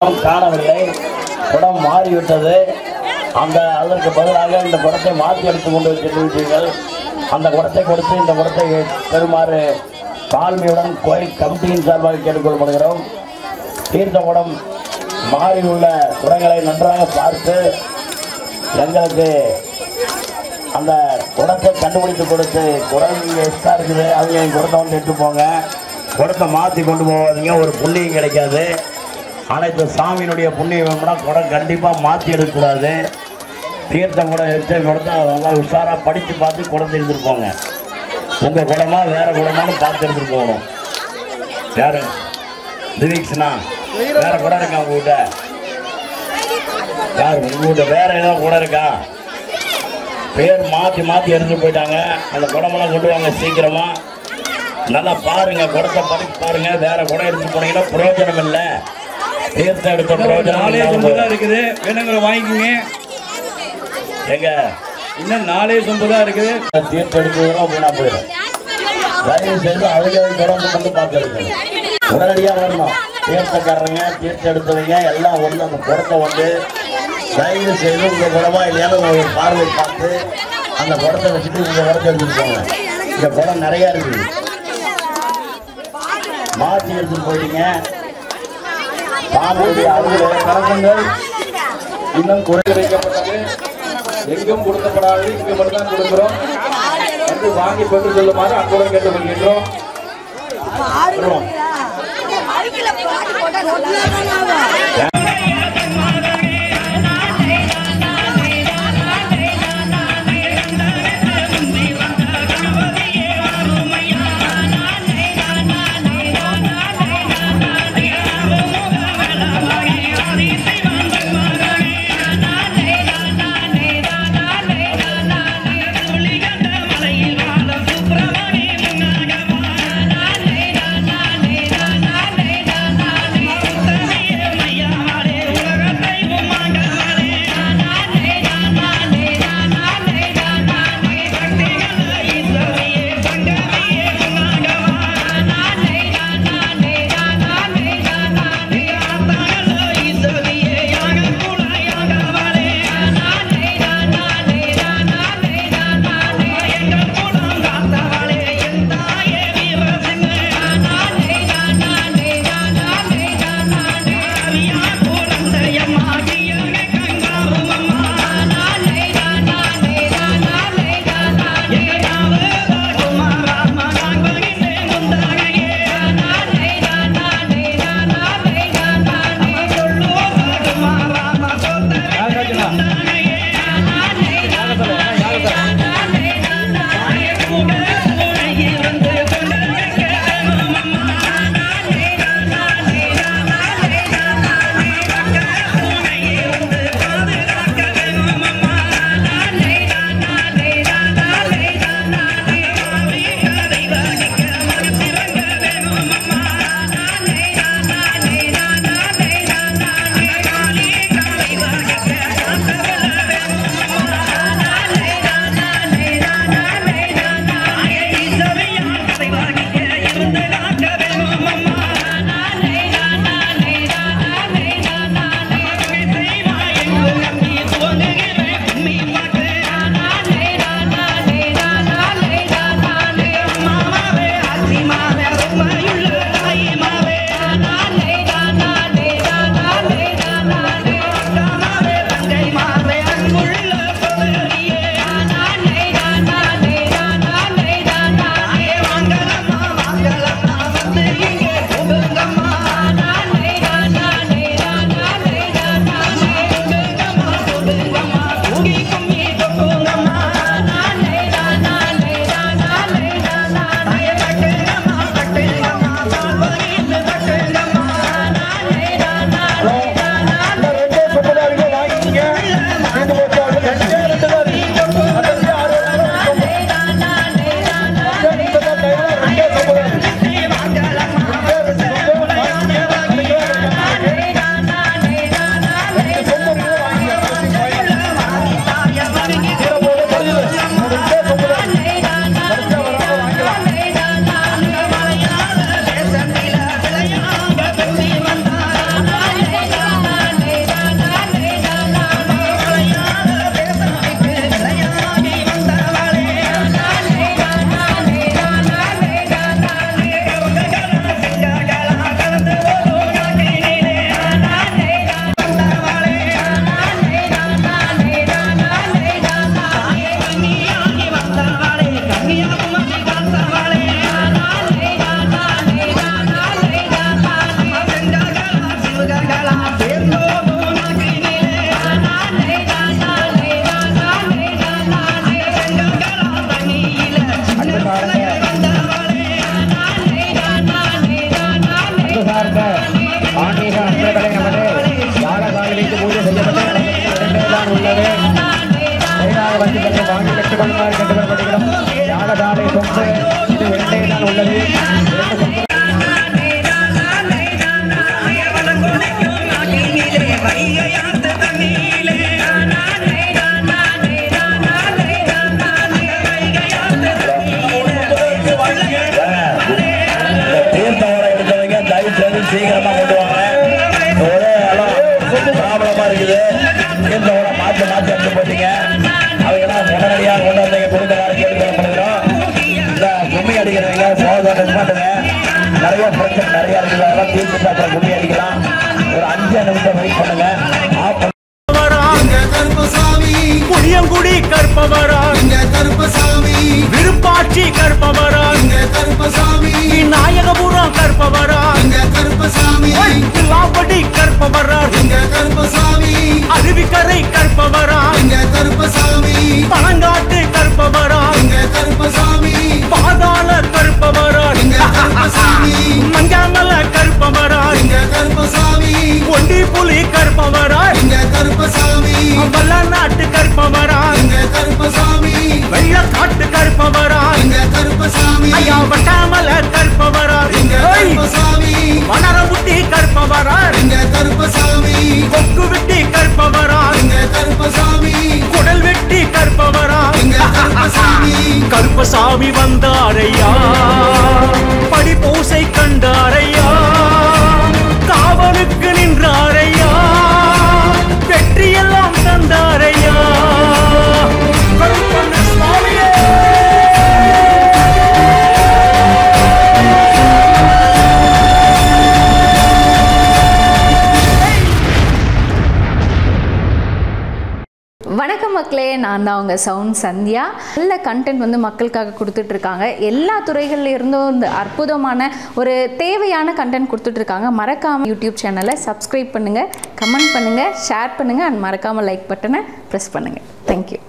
காணவில்லை. குடம் மாறிவிட்டது. அதற்கு பதிலாக இந்த குடத்தை மாற்றி எடுத்துக் கொண்டு சென்றுவிட்டீர்கள். அந்த குடத்தை கொடுத்து இந்த குடத்தை பெறுமாறு தாழ்மையுடன் கோயில் கமிட்டியின் சார்பாக கேட்டுக்கொள்ளப்படுகிறோம். தீர்த்த குடம் மாறியுள்ள குடங்களை நன்றாக பார்த்து எங்களுக்கு அந்த குடத்தை கண்டுபிடித்து கொடுத்து குடம் எக்ஸ்ட்ரா இருக்குது அவங்க குடத்தை வந்து எடுத்து போங்க. குடத்தை மாற்றி கொண்டு போவாதீங்க, ஒரு புண்ணியம் கிடைக்காது. அனைத்து சாமியினுடைய புண்ணியம் குடம் கண்டிப்பாக மாற்றி எடுக்கக்கூடாது. தீர்த்தம் கூட எடுத்து குடத்தை நல்லா உஷாராக படித்து பார்த்து குடத்தை எடுத்துகிட்டு போங்க. உங்கள் குடமா வேறு குடமானு பார்த்து எடுத்துகிட்டு போகணும். யாரு தினீக்ஸ்னா வேறு குடம் இருக்கா உங்ககிட்ட? யார் உங்ககிட்ட வேறு ஏதாவது குடம் இருக்கா? பேர் மாற்றி மாற்றி எடுத்துகிட்டு போயிட்டாங்க. அந்த குடமெல்லாம் கொண்டு வாங்க சீக்கிரமாக. நல்லா பாருங்கள், குடத்தை படித்து பாருங்கள். வேறு குடம் எடுத்து போனீங்கன்னா பிரயோஜனம் இல்லை. தீர்த்தம் எடுத்த பிரயோஜனம் தான் இருக்குது. வேணுங்கிற வாங்கிக்கோங்க. எங்க இன்னும் 4 சொம்பு தான் இருக்குது. தீர்த்தம் எடுத்ததுலாம் அப்படின்னா போயிடும். தயவு செய்து அவங்க குடம் கொண்டு பார்த்துருக்கு. உடனடியாக வரணும். தீர்த்தக்காரங்க தீர்த்தம் எடுத்தவங்க எல்லாம் வந்து அந்த குடத்தை வந்து தயவு செய்து உங்கள் குடமா இல்லையாலும் ஒரு பார்வை பார்த்து அந்த குடத்தை வச்சுட்டு இந்த குடத்தை எடுத்துட்டு போங்க. இந்த குடம் நிறையா இருக்குது. மாற்றி எடுத்துட்டு போயிட்டீங்க. சாமியுடைய அவங்களுடைய கணக்கங்கள் இன்னும் குறை வைக்கப்பட்டது. எங்கும் கொடுக்கப்படாது, இங்கே மட்டும்தான் கொடுக்கிறோம் என்று வாங்கி பெற்று செல்லுமாறு அன்புடன் கேட்டுக்கொள்கின்றோம். கொள்ளுமாறு கேட்டுக்கொள்ளப்படுகிறோம். யாகசாலை சொத்து இது 2 நாள் உள்ளது. சீக்கிரமா கொண்டு வாங்க. ஒரே ப்ராப்ளமா இருக்குது. மாற்றி மாற்றி எடுத்து போட்டீங்க. அவையெல்லாம் உடனடியாக கொண்டு வந்தீங்க கொடுத்த காலம் கேட்டுக்கொள்ளப்படுகிறோம். இந்த கும்மி அடிக்கிறவங்க சோதனை மாட்டுங்க. நிறைய பிரச்சனை நிறைய இருக்குது. அதெல்லாம் தீர்த்துட்டு அப்புறம் கும்மி அடிக்கலாம். ஒரு 5 நிமிஷம் வெயிட் பண்ணுங்க. புளியங்குடி கற்பவரா கருப்பசாமி, விருப்பாட்சி கற்பவரா கருப்பசாமி, நாயகபுரம் கற்பவரா கருப்பசாமி, லாபடி கற்பவரா கருப்பசாமி, அருவிக்கரை கற்பவரா கருப்பசாமி, பழங்காட்டு கற்பவரா கருப்பசாமி, பாதாள கற்பவரா கருப்பசாமி, மஞ்சாமல கற்பவரா கருப்பசாமி, ஒண்டி புலி கற்பவரா கருப்பசாமி, வல்லநாட்டு கற்பவரா கருப்பசாமி, வெள்ளக்காட்டு கற்பவரா கருப்பசாமி, ஐயா வட்டாமல கற்பவரா கருப்பசாமி, வனரமுட்டி கற்பவரா கருப்பசாமி, கொக்கு வெட்டி கற்பவரா கருப்பசாமி, குடல் வெட்டி கற்பவரா கருப்பசாமி, கருப்பசாமி வந்தாரையா படிப்பூசை கண்டாரையா காவலுக்கு நின்றாரையா வெற்றியெல்லாம் தந்தாரையா கருப்பண்ண சுவாமியே. வணக்கம் மக்களே, நான் தான் உங்கள் சவுண்ட் சந்தியா. நல்ல கண்டென்ட் வந்து மக்களுக்காக கொடுத்துட்ருக்காங்க. எல்லா துறைகளில் இருந்தும் இந்த அற்புதமான ஒரு தேவையான கண்டென்ட் கொடுத்துட்ருக்காங்க. மறக்காமல் யூடியூப் சேனலை சப்ஸ்கிரைப் பண்ணுங்கள், கமெண்ட் பண்ணுங்கள், ஷேர் பண்ணுங்கள் அண்ட் மறக்காமல் லைக் பட்டனை ப்ரெஸ் பண்ணுங்கள். தேங்க்யூ.